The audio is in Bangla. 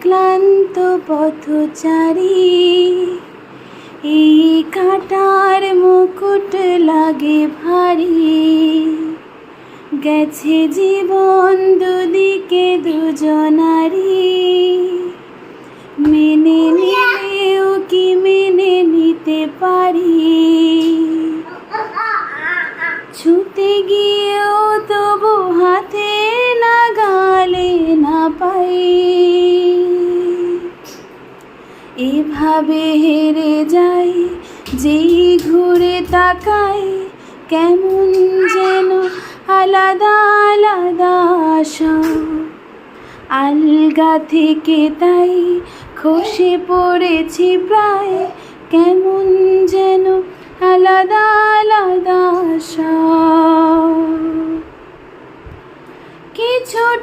ক্লান্ত পথচারী, এই কাঁটার মুকুট লাগে ভারী। গেছে জীবন দুদিকে দুজনারি, মেনে নিলেও কি মেনে নিতে পারি? ছুতে গিয়েও তবু হাতে নাগালে না পাই। এভাবে হেরে যাই, যেই ঘুরে তাকাই, কেমন যেন আলাদা আলাদা আশা। আলগা থেকে তাই খসে পড়েছি প্রায়, কেমন যেন আলাদা আলাদা আশা। কিছুটা